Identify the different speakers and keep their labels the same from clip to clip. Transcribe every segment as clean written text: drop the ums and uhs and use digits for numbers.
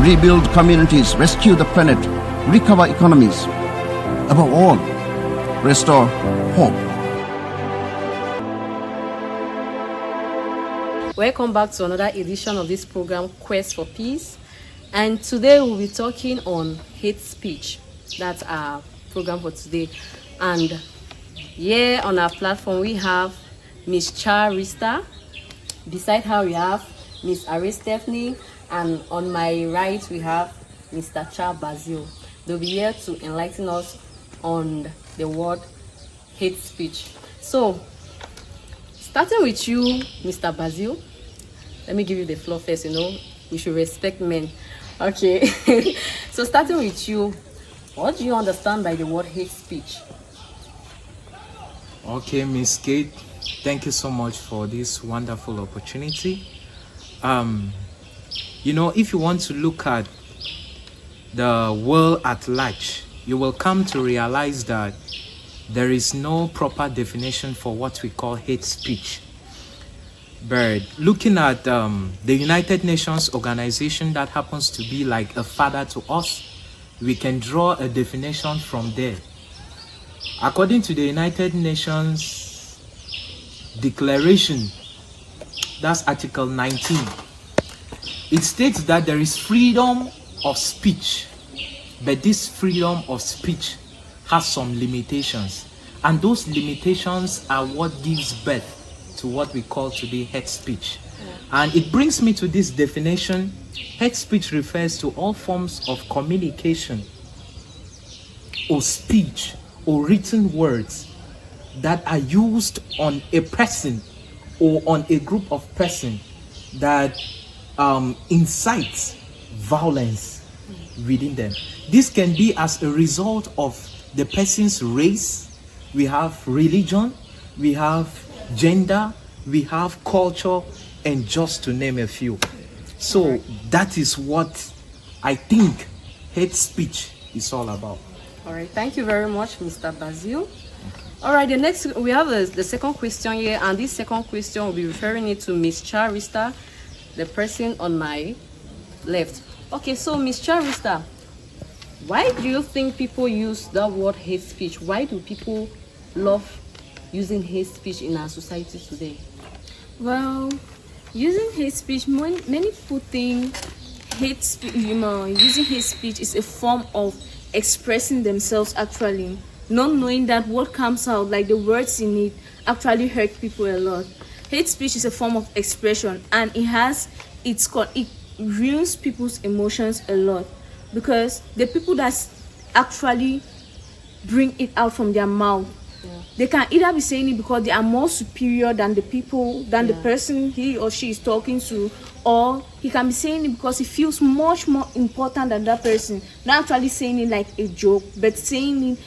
Speaker 1: rebuild communities, rescue the planet, recover economies. Above all, restore hope.
Speaker 2: Welcome back to another edition of this program, Quest for Peace. And today we'll be talking on hate speech. That's our program for today. And here on our platform, we have Miss Charista. Beside her, we have Miss Are Stephanie. And on my right, we have Mr. Cha Basil. They'll be here to enlighten us on the word hate speech. So, starting with you, Mr. Basil, let me give you the floor first. We should respect men. Okay. So, starting with you, what do you understand by the word hate speech?
Speaker 3: Okay, Miss Kate, thank you so much for this wonderful opportunity. If you want to look at the world at large, you will come to realize that there is no proper definition for what we call hate speech. But looking at the United Nations organization that happens to be like a father to us, we can draw a definition from there. According to the United Nations Declaration, that's Article 19, it states that there is freedom of speech, but this freedom of speech has some limitations, and those limitations are what gives birth to what we call today hate speech. And it brings me to this definition. Hate speech refers to all forms of communication or speech or written words that are used on a person or on a group of persons that incites violence within them. This can be as a result of the person's race. We have religion, we have gender, we have culture, and just to name a few. So that is what I think hate speech is all about.
Speaker 2: All right, thank you very much, Mr. Basil. All right, the next we have the second question here, and this second question will be referring it to Miss Charista, the person on my left. Okay, so Miss Charista, why do you think people use that word hate speech? Why do people love using hate speech in our society today?
Speaker 4: Well, using hate speech, many people think using hate speech is a form of expressing themselves actually, not knowing that what comes out, like the words in it, actually hurt people a lot. Hate speech is a form of expression, and it ruins people's emotions a lot, because the people that actually bring it out from their mouth, they can either be saying it because they are more superior than the person he or she is talking to, or he can be saying it because he feels much more important than that person, not actually saying it like a joke, but saying it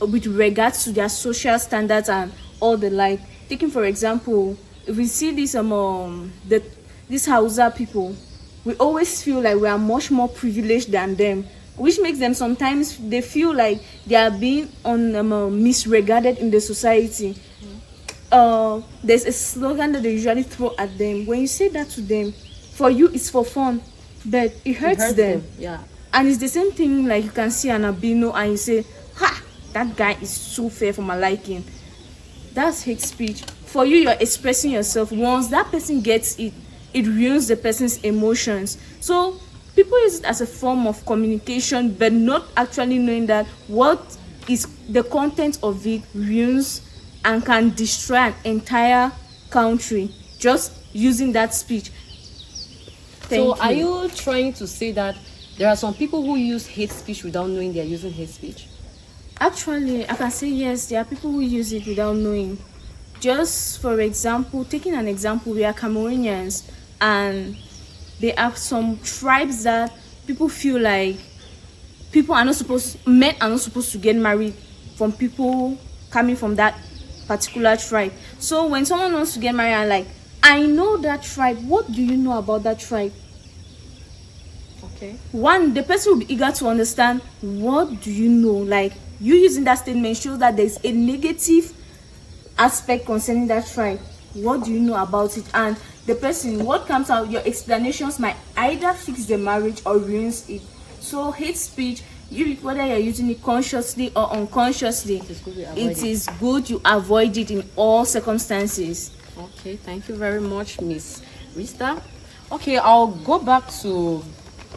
Speaker 4: with regards to their social standards and all the like. Taking for example, if we see these Hausa people, we always feel like we are much more privileged than them, which makes them sometimes they feel like they are being misregarded in the society. There's a slogan that they usually throw at them. When you say that to them, for you it's for fun, but it hurts them.
Speaker 2: Yeah.
Speaker 4: And it's the same thing, like you can see an albino and you say, "Ha, that guy is so fair for my liking." That's hate speech. For you, you're expressing yourself. Once that person gets it, it ruins the person's emotions. So people use it as a form of communication, but not actually knowing that what is the content of it ruins and can destroy an entire country just using that speech.
Speaker 2: So are you trying to say that there are some people who use hate speech without knowing they're using hate speech?
Speaker 4: Actually, I can say yes, there are people who use it without knowing. Just for example, taking an example, we are Cameroonians, and there are some tribes that people feel like men are not supposed to get married from people coming from that particular tribe. So when someone wants to get married, I'm like, I know that tribe. What do you know about that tribe?
Speaker 2: Okay.
Speaker 4: One, the person will be eager to understand, what do you know? Like, you using that statement shows that there's a negative aspect concerning that tribe. What do you know about it? And the person, what comes out, your explanations might either fix the marriage or ruins it. So hate speech, whether you're using it consciously or unconsciously, it is good you avoid it in all circumstances.
Speaker 2: Okay, thank you very much, Miss Rista. Okay, I'll go back to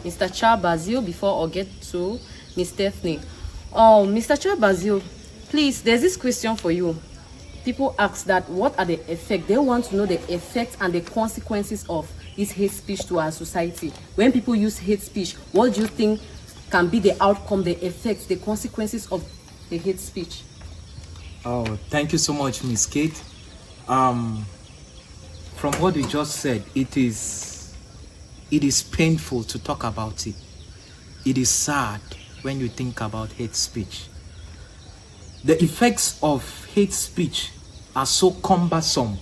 Speaker 2: Mr. Charbazil before I get to Miss Stephanie. Mr. Charbazil, please, there's this question for you. People ask that what are the effects? They want to know the effects and the consequences of this hate speech to our society. When people use hate speech, what do you think can be the outcome, the effects, the consequences of the hate speech?
Speaker 3: Oh, thank you so much, Miss Kate. From what you just said, it is painful to talk about it. It is sad when you think about hate speech. The effects of hate speech are so cumbersome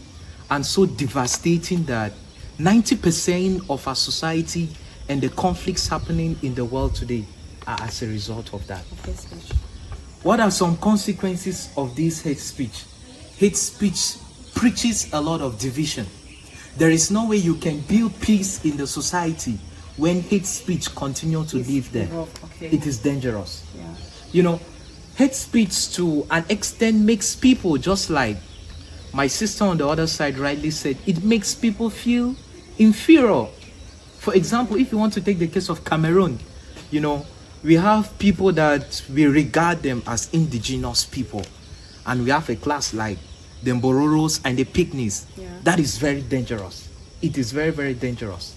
Speaker 3: and so devastating that 90% of our society and the conflicts happening in the world today are as a result of that.
Speaker 2: Hate speech.
Speaker 3: What are some consequences of this hate speech? Hate speech preaches a lot of division. There is no way you can build peace in the society when hate speech continues to live there.
Speaker 2: Okay.
Speaker 3: It is dangerous.
Speaker 2: Yeah.
Speaker 3: You know, hate speech to an extent makes people, just like my sister on the other side rightly said, it makes people feel inferior. For example, if you want to take the case of Cameroon, you know, we have people that we regard them as indigenous people, and we have a class like the Mbororos and the Pygmies.
Speaker 2: Yeah.
Speaker 3: That is very dangerous. It is very, very dangerous,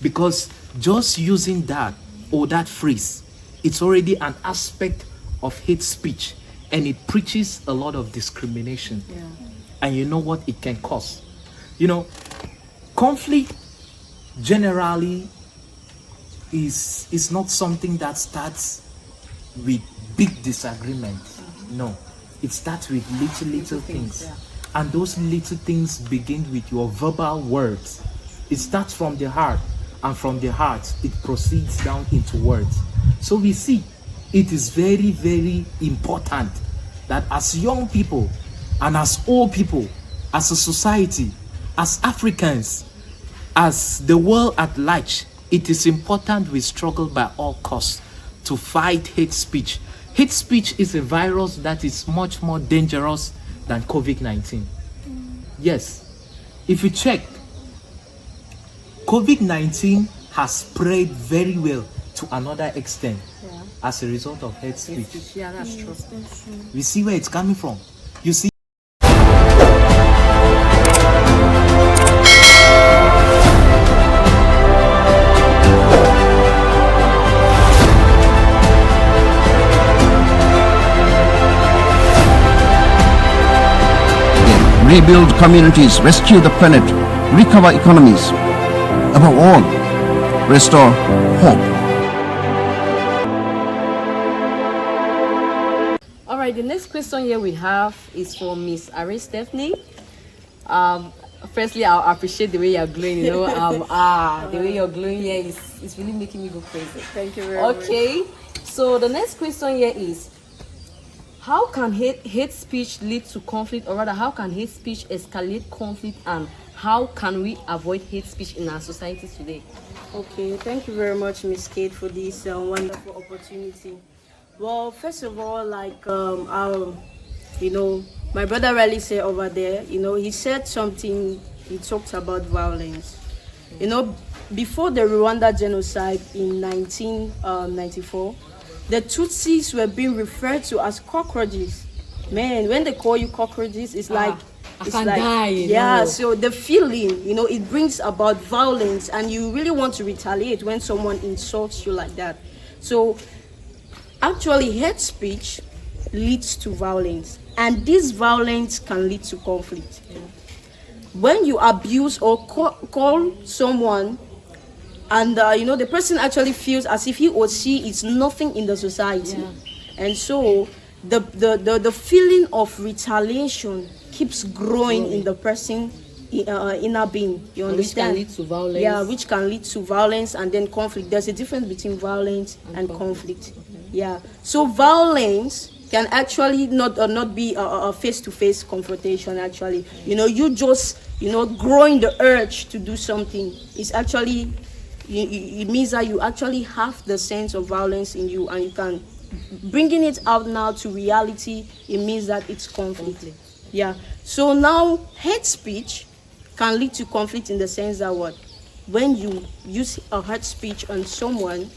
Speaker 3: because just using that or that phrase, it's already an aspect of hate speech, and it preaches a lot of discrimination.
Speaker 2: Yeah.
Speaker 3: And you know what it can cause. You know, conflict generally is not something that starts with big disagreements. No, it starts with little things.
Speaker 2: Yeah.
Speaker 3: And those little things begin with your verbal words. It starts from the heart, and from the heart it proceeds down into words. So we see it is very, very important that as young people and as old people, as a society, as Africans, as the world at large, it is important we struggle by all costs to fight hate speech. Hate speech is a virus that is much more dangerous than COVID-19. Yes, if you check, COVID-19 has spread very well to another extent as a result of hate speech.
Speaker 2: Yeah, that's true.
Speaker 3: We see where it's coming from. You see,
Speaker 1: rebuild communities, rescue the planet, recover economies. Above all, restore hope.
Speaker 2: All right, the next question here we have is for Miss Ari Stephanie. Firstly, I appreciate the way you're glowing. You know, the way you're glowing here is really making me go crazy.
Speaker 4: Thank you very much.
Speaker 2: Okay, so the next question here is, how can hate speech lead to conflict, or rather, how can hate speech escalate conflict, and how can we avoid hate speech in our society today?
Speaker 5: Okay, thank you very much, Miss Kate, for this wonderful opportunity. Well, first of all, like my brother Riley said over there, he said something. He talked about violence. Before the Rwanda genocide in 1994, the Tutsis were being referred to as cockroaches. Man, when they call you cockroaches, it's like
Speaker 2: die.
Speaker 5: So the feeling, it brings about violence, and you really want to retaliate when someone insults you like that. So actually, hate speech leads to violence, and this violence can lead to conflict. When you abuse or call someone, and the person actually feels as if he or she is nothing in the society, and so the feeling of retaliation keeps growing in the person inner being. You understand?
Speaker 2: Which can lead to violence.
Speaker 5: Yeah, which can lead to violence and then conflict. There's a difference between violence and conflict. Yeah. So violence can actually not be a face-to-face confrontation. Actually, you just growing the urge to do something is actually it means that you actually have the sense of violence in you, and you can bringing it out now to reality. It means that it's conflict. Yeah. So now hate speech can lead to conflict in the sense that when you use a hate speech on someone,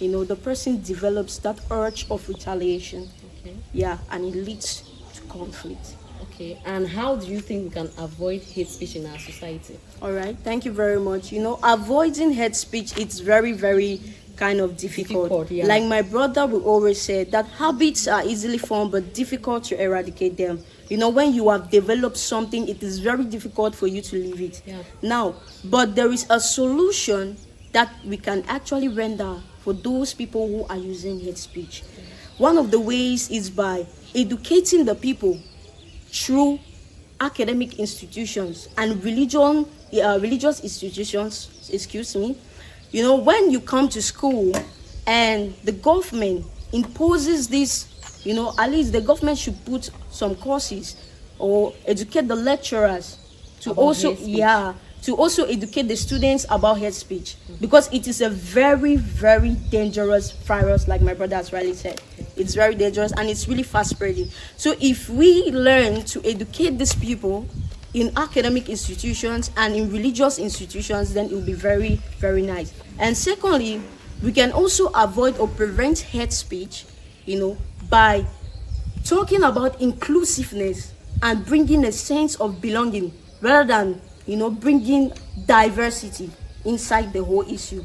Speaker 5: the person develops that urge of retaliation.
Speaker 2: Okay.
Speaker 5: Yeah, and it leads to conflict.
Speaker 2: Okay, and how do you think we can avoid hate speech in our society?
Speaker 5: All right, thank you very much. Avoiding hate speech, it's very, very kind of difficult.
Speaker 2: Yeah.
Speaker 5: Like my brother will always say that habits are easily formed but difficult to eradicate them. When you have developed something, it is very difficult for you to leave it.
Speaker 2: Yeah.
Speaker 5: Now, but there is a solution that we can actually render for those people who are using hate speech. One of the ways is by educating the people through academic institutions and religious institutions, when you come to school and the government imposes this, at least the government should put some courses or educate the lecturers to also educate the students about hate speech, because it is a very, very dangerous virus, like my brother has rightly said. It's very dangerous and it's really fast spreading. So if we learn to educate these people in academic institutions and in religious institutions, then it will be very, very nice. And secondly, we can also avoid or prevent hate speech, by talking about inclusiveness and bringing a sense of belonging rather than bringing diversity inside the whole issue.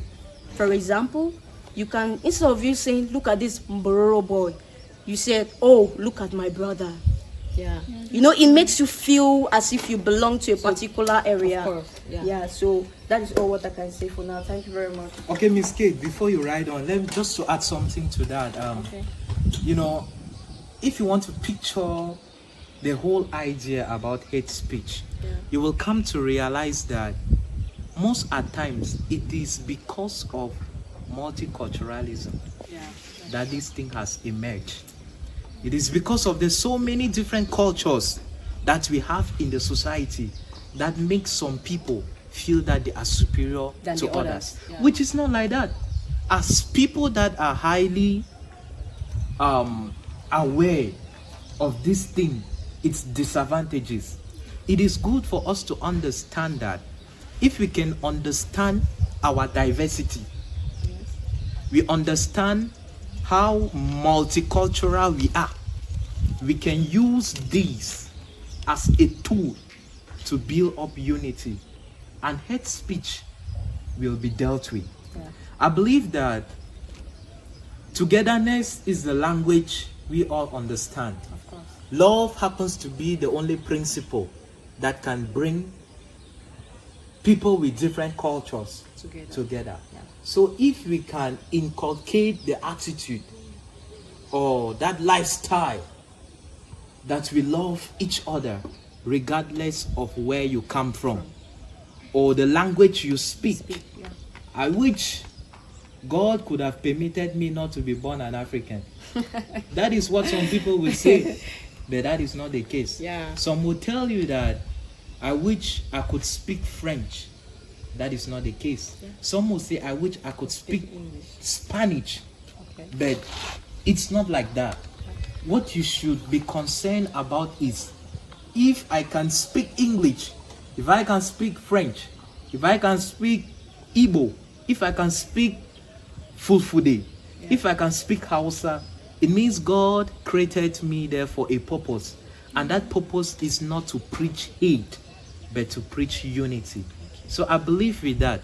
Speaker 5: For example, you can, instead of you saying, look at this Mbororo boy, you said, oh, look at my brother.
Speaker 2: Yeah.
Speaker 5: It makes you feel as if you belong to a particular area.
Speaker 2: Of course,
Speaker 5: yeah. So that is all what I can say for now. Thank you very much.
Speaker 3: Okay, Miss Kate, before you ride on, let me just to add something to that.
Speaker 5: Okay.
Speaker 3: If you want to picture the whole idea about hate speech, you will come to realize that most at times it is because of multiculturalism that this thing has emerged. It is because of the so many different cultures that we have in the society that makes some people feel that they are superior
Speaker 2: Than
Speaker 3: to
Speaker 2: the
Speaker 3: others,
Speaker 2: others.
Speaker 3: which is not like that. As people that are highly aware of this thing, its disadvantages, it is good for us to understand that if we can understand our diversity, we understand how multicultural we are, we can use these as a tool to build up unity, and hate speech will be dealt with. I believe that togetherness is the language we all understand.
Speaker 2: Of course.
Speaker 3: Love happens to be the only principle that can bring people with different cultures together.
Speaker 2: Yeah.
Speaker 3: So if we can inculcate the attitude or that lifestyle that we love each other regardless of where you come from or the language you speak. I wish God could have permitted me not to be born an African. That is what some people will say, but that is not the case.
Speaker 2: Yeah.
Speaker 3: Some will tell you that I wish I could speak French. That is not the case.
Speaker 2: Yeah.
Speaker 3: Some will say I wish I could speak
Speaker 2: English.
Speaker 3: Spanish,
Speaker 2: Okay.
Speaker 3: but it's not like that. What you should be concerned about is if I can speak English, if I can speak French, if I can speak Igbo, if I can speak Fulfude, if I can speak Hausa, it means God created me there for a purpose. And that purpose is not to preach hate, but to preach unity. So I believe with that,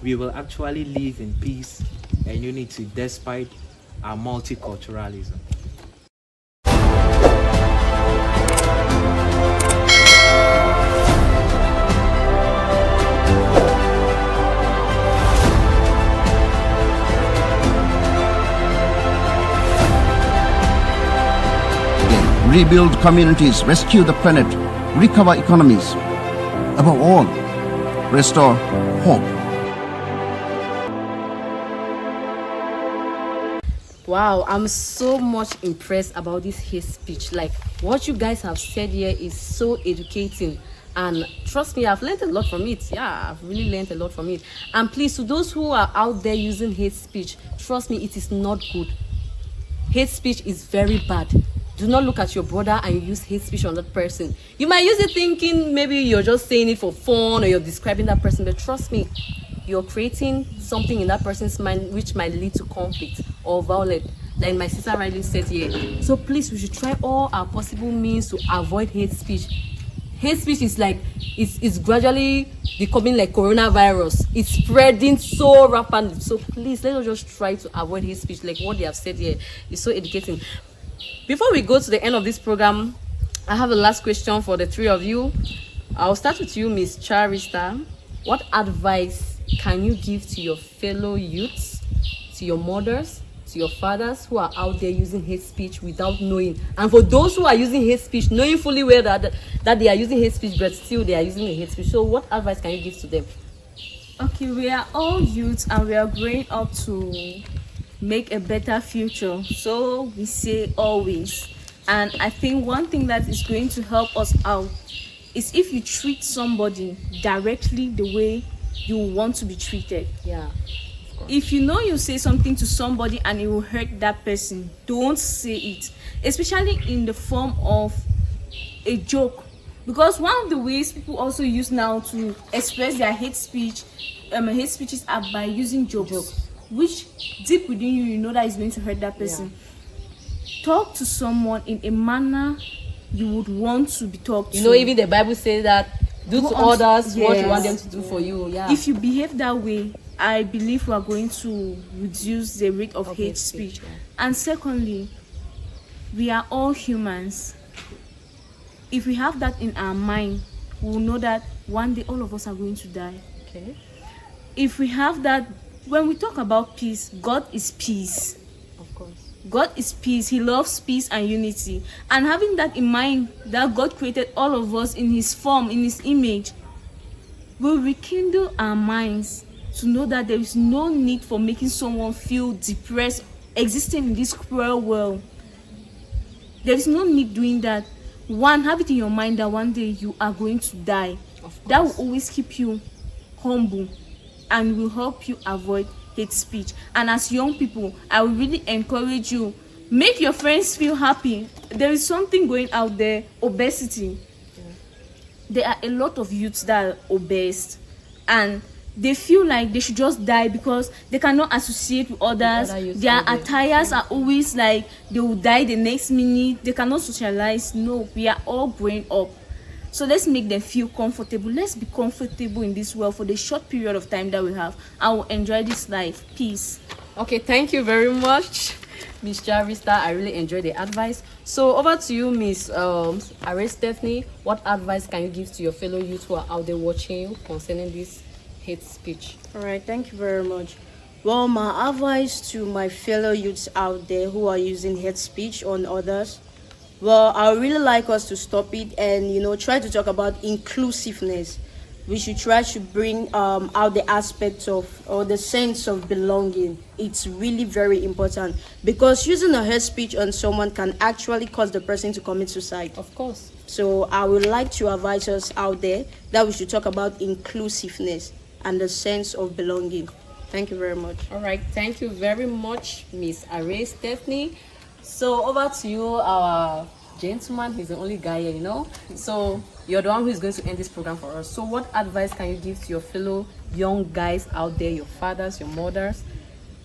Speaker 3: we will actually live in peace and unity despite our multiculturalism.
Speaker 1: Rebuild communities, rescue the planet, recover economies. Above all, restore hope.
Speaker 2: Wow, I'm so much impressed about this hate speech. Like, what you guys have said here is so educating. And trust me, I've learned a lot from it. Yeah, I've really learned a lot from it. And please, to those who are out there using hate speech, trust me, it is not good. Hate speech is very bad. Do not look at your brother and use hate speech on that person. You might use it thinking maybe you're just saying it for fun or you're describing that person, but trust me, you're creating something in that person's mind which might lead to conflict or violence, like my sister rightly said here. So please, we should try all our possible means to avoid hate speech. Hate speech is like it's gradually becoming like coronavirus. It's spreading so rapidly. So please, let us just try to avoid hate speech. Like what they have said here is so educating. Before we go to the end of this program, I have a last question for the three of you. I'll start with you, Miss Charista. What advice can you give to your fellow youths, to your mothers, to your fathers who are out there using hate speech without knowing? And for those who are using hate speech, knowing fully well that they are using hate speech, but still they are using the hate speech. So what advice can you give to them?
Speaker 4: Okay, we are all youths and we are growing up to make a better future. So we say always. And I think one thing that is going to help us out is if you treat somebody directly the way you want to be treated.
Speaker 2: Yeah.
Speaker 4: If you know you say something to somebody and it will hurt that person, don't say it, especially in the form of a joke. Because one of the ways people also use now to express their hate speeches are by using jokes, which deep within you, you know that is going to hurt that person. Yeah. Talk to someone in a manner you would want to be talked to.
Speaker 2: You know, even the Bible says that do to others what you want them to do for you. Yeah.
Speaker 4: If you behave that way, I believe we are going to reduce the rate of hate speech. Yeah. And secondly, we are all humans. If we have that in our mind, we'll know that one day all of us are going to die.
Speaker 2: Okay.
Speaker 4: If we have that, when we talk about peace, God is peace.
Speaker 2: Of course.
Speaker 4: God is peace. He loves peace and unity. And having that in mind, that God created all of us in His form, in His image, will rekindle our minds to know that there is no need for making someone feel depressed existing in this cruel world. There is no need doing that. One, have it in your mind that one day you are going to die. That will always keep you humble and will help you avoid hate speech. And as young people, I will really encourage you, make your friends feel happy. There is something going out there, obesity. Yeah. There are a lot of youths that are obese and they feel like they should just die because they cannot associate with others. Their attires are always like they will die the next minute. They cannot socialize. No, we are all growing up. So let's make them feel comfortable. Let's be comfortable in this world for the short period of time that we have. I will enjoy this life. Peace.
Speaker 2: Okay, thank you very much, Miss Jarvista. I really enjoyed the advice. So over to you, Miss Stephanie. What advice can you give to your fellow youth who are out there watching you concerning this hate speech?
Speaker 5: All right, thank you very much. Well, my advice to my fellow youths out there who are using hate speech on others, well, I would really like us to stop it and try to talk about inclusiveness. We should try to bring out the aspects of or the sense of belonging. It's really very important because using a hate speech on someone can actually cause the person to commit suicide.
Speaker 2: Of course.
Speaker 5: So I would like to advise us out there that we should talk about inclusiveness and the sense of belonging. Thank you very much.
Speaker 2: All right, thank you very much, Miss Stephanie. So over to you, our gentleman. He's the only guy here, So you're the one who is going to end this program for us. So what advice can you give to your fellow young guys out there, your fathers, your mothers,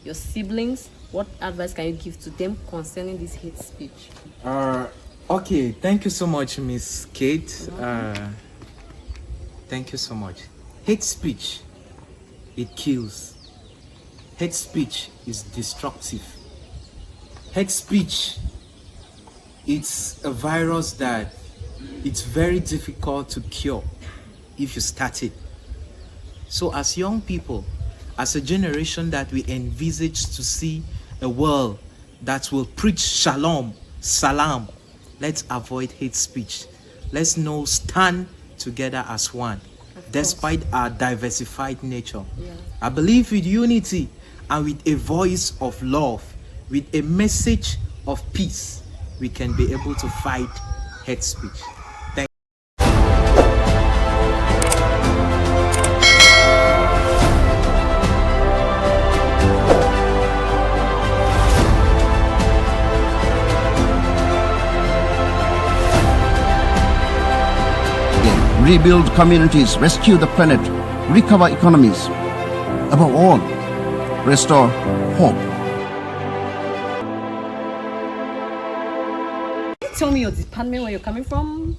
Speaker 2: your siblings? What advice can you give to them concerning this hate speech?
Speaker 3: Okay, thank you so much, Miss Kate. Thank you so much. Hate speech, it kills. Hate speech is destructive. Hate speech, it's a virus that it's very difficult to cure if you start it. So as young people, as a generation that we envisage to see a world that will preach shalom, salam, let's avoid hate speech. Let's now stand together as one, despite our diversified nature. Yeah. I believe with unity and with a voice of love, with a message of peace, we can be able to fight hate speech. Thank
Speaker 1: Rebuild communities, rescue the planet, recover economies. Above all, restore hope.
Speaker 2: Tell me your department, where you're coming from.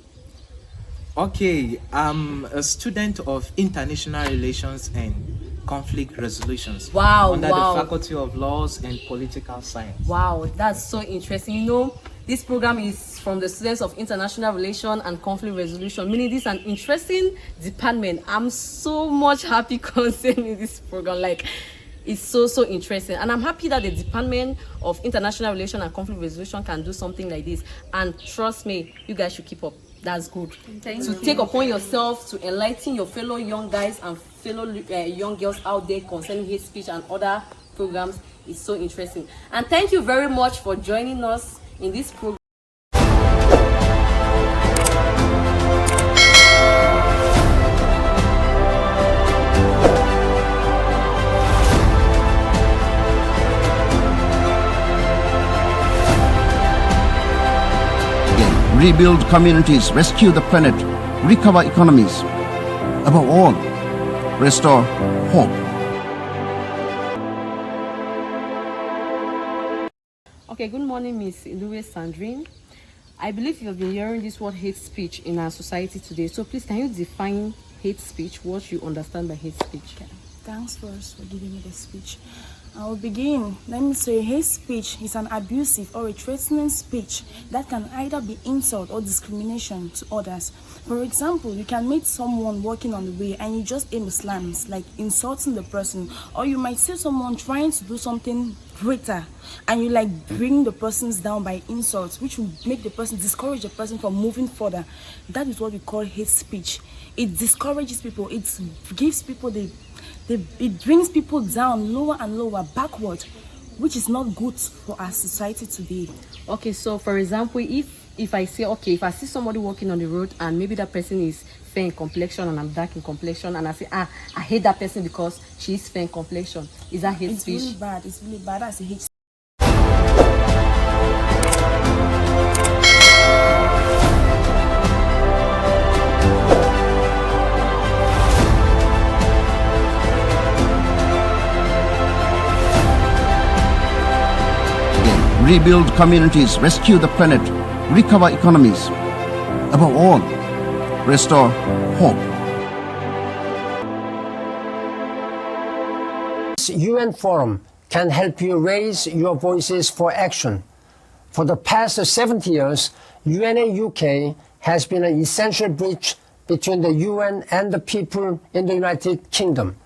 Speaker 3: Okay, I'm a student of International Relations and Conflict Resolutions.
Speaker 2: Wow,
Speaker 3: under
Speaker 2: wow.
Speaker 3: the Faculty of Laws and Political Science.
Speaker 2: Wow, that's so interesting. You know, this program is from the students of International Relation and Conflict Resolution, meaning this is an interesting department. I'm so much happy concerning this program. Like, it's so interesting, and I'm happy that the Department of International Relation and Conflict Resolution can do something like this. And trust me, you guys should keep up. That's good.
Speaker 4: Thank
Speaker 2: to
Speaker 4: you.
Speaker 2: take upon yourself to enlighten your fellow young guys and fellow young girls out there concerning hate speech and other programs is so interesting. And thank you very much for joining us in this program.
Speaker 1: Rebuild communities, rescue the planet, recover economies. Above all, restore hope.
Speaker 2: Okay, good morning, Miss Louis Sandrine. I believe you have been hearing this word hate speech in our society today. So please, can you define hate speech, what you understand by hate speech?
Speaker 6: Thanks first for giving me the speech. I will begin. Let me say hate speech is an abusive or a threatening speech that can either be insult or discrimination to others. For example, you can meet someone walking on the way and you just aim slams, like insulting the person, or you might see someone trying to do something greater and you like bring the persons down by insults, which will make the person, discourage the person from moving further. That is what we call hate speech. It discourages people. It gives people it brings people down lower and lower, backward, which is not good for our society today.
Speaker 2: Okay, so for example, if I say, okay, if I see somebody walking on the road and maybe that person is fair in complexion and I'm dark in complexion, and I say, I hate that person because she's fair in complexion, is that hate speech?
Speaker 6: It's really bad. It's really bad. That's a hate.
Speaker 1: Rebuild communities, rescue the planet, recover economies. Above all, restore hope.
Speaker 7: This UN Forum can help you raise your voices for action. For the past 70 years, UNA UK has been an essential bridge between the UN and the people in the United Kingdom.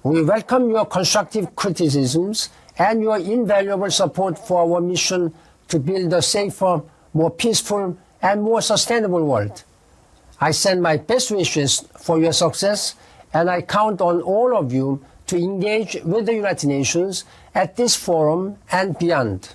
Speaker 7: We welcome your constructive criticisms and your invaluable support for our mission to build a safer, more peaceful, and more sustainable world. I send my best wishes for your success, and I count on all of you to engage with the United Nations at this forum and beyond.